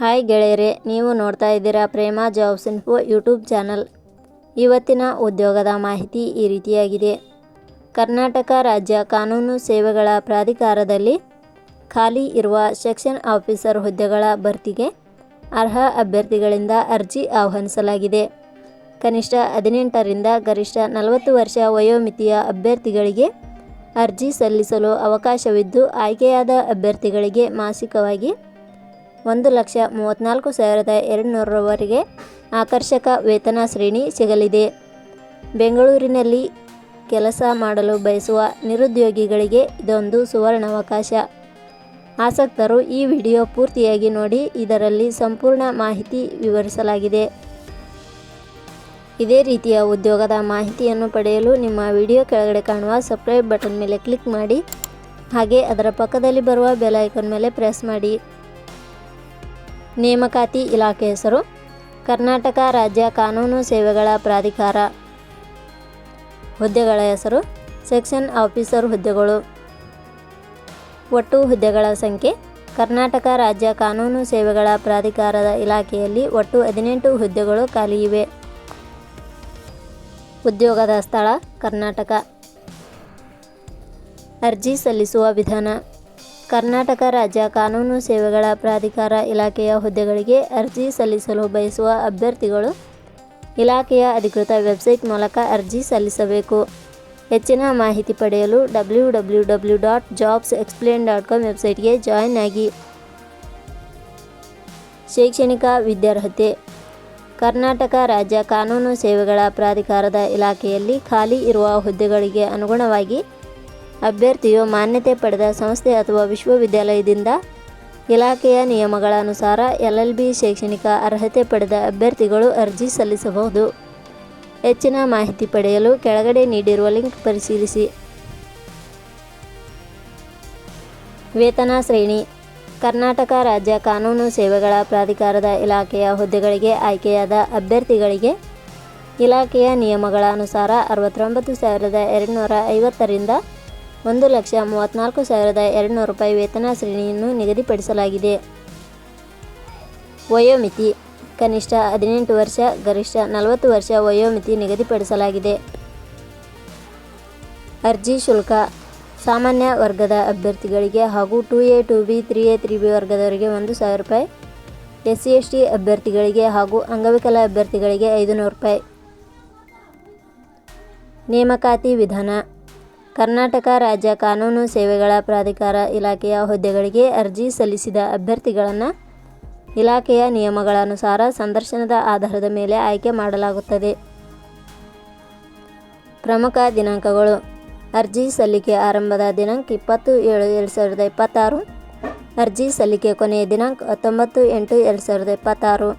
Hi ಗೆಳೆಯರೆ, ನೀವು ನೋಡ್ತಾ ಇದ್ದೀರಾ Prema jobs info YouTube channel. ಇವತ್ತಿನ ಉದ್ಯೋಗದ ಮಾಹಿತಿ ಈ ರೀತಿಯಾಗಿದೆ. ಕರ್ನಾಟಕ ರಾಜ್ಯ ಕಾನೂನು ಸೇವೆಗಳ ಪ್ರಾಧಿಕಾರದಲ್ಲಿ ಖಾಲಿ ಇರುವ ಸೆಕ್ಷನ್ ಆಫೀಸರ್ ಹುದ್ದೆಗಳ ಭರ್ತಿಗೆ ಅರ್ಹ ಅಭ್ಯರ್ಥಿಗಳಿಂದ ಅರ್ಜಿ ಆಹ್ವಾನಿಸಲಾಗಿದೆ. ಕನಿಷ್ಠ 18 ರಿಂದ ಗರಿಷ್ಠ 40 ವರ್ಷ ವಯೋಮಿತಿಯ ಅಭ್ಯರ್ಥಿಗಳಿಗೆ ಅರ್ಜಿ ಸಲ್ಲಿಸಲು ಅವಕಾಶವಿದ್ದು, ಆಯ್ಕೆಯಾದ ಅಭ್ಯರ್ಥಿಗಳಿಗೆ ಮಾಸಿಕವಾಗಿ 1,34,200 ಆಕರ್ಷಕ ವೇತನ ಶ್ರೇಣಿ ಸಿಗಲಿದೆ. ಬೆಂಗಳೂರಿನಲ್ಲಿ ಕೆಲಸ ಮಾಡಲು ಬಯಸುವ ನಿರುದ್ಯೋಗಿಗಳಿಗೆ ಇದೊಂದು ಸುವರ್ಣಾವಕಾಶ. ಆಸಕ್ತರು ಈ ವಿಡಿಯೋ ಪೂರ್ತಿಯಾಗಿ ನೋಡಿ, ಇದರಲ್ಲಿ ಸಂಪೂರ್ಣ ಮಾಹಿತಿ ವಿವರಿಸಲಾಗಿದೆ. ಇದೇ ರೀತಿಯ ಉದ್ಯೋಗದ ಮಾಹಿತಿಯನ್ನು ಪಡೆಯಲು ನಿಮ್ಮ ವಿಡಿಯೋ ಕೆಳಗಡೆ ಕಾಣುವ ಸಬ್ಸ್ಕ್ರೈಬ್ ಬಟನ್ ಮೇಲೆ ಕ್ಲಿಕ್ ಮಾಡಿ, ಹಾಗೆ ಅದರ ಪಕ್ಕದಲ್ಲಿ ಬರುವ ಬೆಲ್ ಐಕಾನ್ ಮೇಲೆ ಪ್ರೆಸ್ ಮಾಡಿ. ನೇಮಕಾತಿ ಇಲಾಖೆ ಹೆಸರು ಕರ್ನಾಟಕ ರಾಜ್ಯ ಕಾನೂನು ಸೇವೆಗಳ ಪ್ರಾಧಿಕಾರ. ಹುದ್ದೆಗಳ ಹೆಸರು ಸೆಕ್ಷನ್ ಆಫೀಸರ್ ಹುದ್ದೆಗಳು. ಒಟ್ಟು ಹುದ್ದೆಗಳ ಸಂಖ್ಯೆ ಕರ್ನಾಟಕ ರಾಜ್ಯ ಕಾನೂನು ಸೇವೆಗಳ ಪ್ರಾಧಿಕಾರದ ಇಲಾಖೆಯಲ್ಲಿ ಒಟ್ಟು 18 ಹುದ್ದೆಗಳು ಖಾಲಿ ಇವೆ. ಉದ್ಯೋಗದ ಸ್ಥಳ ಕರ್ನಾಟಕ. ಅರ್ಜಿ ಸಲ್ಲಿಸುವ ವಿಧಾನ. ಕರ್ನಾಟಕ ರಾಜ್ಯ ಕಾನೂನು ಸೇವೆಗಳ ಪ್ರಾಧಿಕಾರ ಇಲಾಖೆಯ ಹುದ್ದೆಗಳಿಗೆ ಅರ್ಜಿ ಸಲ್ಲಿಸಲು ಬಯಸುವ ಅಭ್ಯರ್ಥಿಗಳು ಇಲಾಖೆಯ ಅಧಿಕೃತ ವೆಬ್ಸೈಟ್ ಮೂಲಕ ಅರ್ಜಿ ಸಲ್ಲಿಸಬೇಕು. ಹೆಚ್ಚಿನ ಮಾಹಿತಿ ಪಡೆಯಲು www.jobsexplain.com ವೆಬ್ಸೈಟ್ಗೆ ಜಾಯಿನ್ ಆಗಿ. ಶೈಕ್ಷಣಿಕ ವಿದ್ಯಾರ್ಹತೆ. ಕರ್ನಾಟಕ ರಾಜ್ಯ ಕಾನೂನು ಸೇವೆಗಳ ಪ್ರಾಧಿಕಾರದ ಇಲಾಖೆಯಲ್ಲಿ ಖಾಲಿ ಇರುವ ಹುದ್ದೆಗಳಿಗೆ ಅನುಗುಣವಾಗಿ ಅಭ್ಯರ್ಥಿಯು ಮಾನ್ಯತೆ ಪಡೆದ ಸಂಸ್ಥೆ ಅಥವಾ ವಿಶ್ವವಿದ್ಯಾಲಯದಿಂದ ಇಲಾಖೆಯ ನಿಯಮಗಳ ಅನುಸಾರ LLB ಶೈಕ್ಷಣಿಕ ಅರ್ಹತೆ ಪಡೆದ ಅಭ್ಯರ್ಥಿಗಳು ಅರ್ಜಿ ಸಲ್ಲಿಸಬಹುದು. ಹೆಚ್ಚಿನ ಮಾಹಿತಿ ಪಡೆಯಲು ಕೆಳಗಡೆ ನೀಡಿರುವ ಲಿಂಕ್ ಪರಿಶೀಲಿಸಿ. ವೇತನ ಶ್ರೇಣಿ. ಕರ್ನಾಟಕ ರಾಜ್ಯ ಕಾನೂನು ಸೇವೆಗಳ ಪ್ರಾಧಿಕಾರದ ಇಲಾಖೆಯ ಹುದ್ದೆಗಳಿಗೆ ಆಯ್ಕೆಯಾದ ಅಭ್ಯರ್ಥಿಗಳಿಗೆ ಇಲಾಖೆಯ ನಿಯಮಗಳ ಅನುಸಾರ 69,250 ರಿಂದ 1,34,200 ವೇತನ ಶ್ರೇಣಿಯನ್ನು ನಿಗದಿಪಡಿಸಲಾಗಿದೆ. ವಯೋಮಿತಿ ಕನಿಷ್ಠ 18 ವರ್ಷ, ಗರಿಷ್ಠ 40 ವರ್ಷ ವಯೋಮಿತಿ ನಿಗದಿಪಡಿಸಲಾಗಿದೆ. ಅರ್ಜಿ ಶುಲ್ಕ ಸಾಮಾನ್ಯ ವರ್ಗದ ಅಭ್ಯರ್ಥಿಗಳಿಗೆ ಹಾಗೂ 2A 2B 3A 3B ವರ್ಗದವರಿಗೆ 1,000 ರೂಪಾಯಿ, SC ST ಅಭ್ಯರ್ಥಿಗಳಿಗೆ ಹಾಗೂ ಅಂಗವಿಕಲ ಅಭ್ಯರ್ಥಿಗಳಿಗೆ 500 ರೂಪಾಯಿ. ನೇಮಕಾತಿ ವಿಧಾನ. ಕರ್ನಾಟಕ ರಾಜ್ಯ ಕಾನೂನು ಸೇವೆಗಳ ಪ್ರಾಧಿಕಾರ ಇಲಾಖೆಯ ಹುದ್ದೆಗಳಿಗೆ ಅರ್ಜಿ ಸಲ್ಲಿಸಿದ ಅಭ್ಯರ್ಥಿಗಳನ್ನು ಇಲಾಖೆಯ ನಿಯಮಗಳ ಅನುಸಾರ ಸಂದರ್ಶನದ ಆಧಾರದ ಮೇಲೆ ಆಯ್ಕೆ ಮಾಡಲಾಗುತ್ತದೆ. ಪ್ರಮುಖ ದಿನಾಂಕಗಳು. ಅರ್ಜಿ ಸಲ್ಲಿಕೆ ಆರಂಭದ ದಿನಾಂಕ 20/7/2026. ಅರ್ಜಿ ಸಲ್ಲಿಕೆ ಕೊನೆಯ ದಿನಾಂಕ 19/8/2026.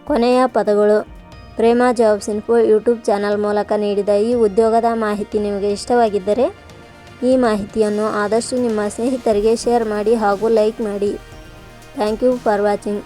ಕೊನೆಯ ಪದಗಳು. Prema jobs info YouTube channel ಮೂಲಕ ನೀಡಿದ ಈ ಉದ್ಯೋಗದ ಮಾಹಿತಿ ನಿಮಗೆ ಇಷ್ಟವಾಗಿದ್ದರೆ ಈ ಮಾಹಿತಿಯನ್ನು ಆದಷ್ಟು ನಿಮ್ಮ ಸ್ನೇಹಿತರಿಗೆ ಶೇರ್ ಮಾಡಿ ಹಾಗೂ ಲೈಕ್ ಮಾಡಿ. Thank you for watching.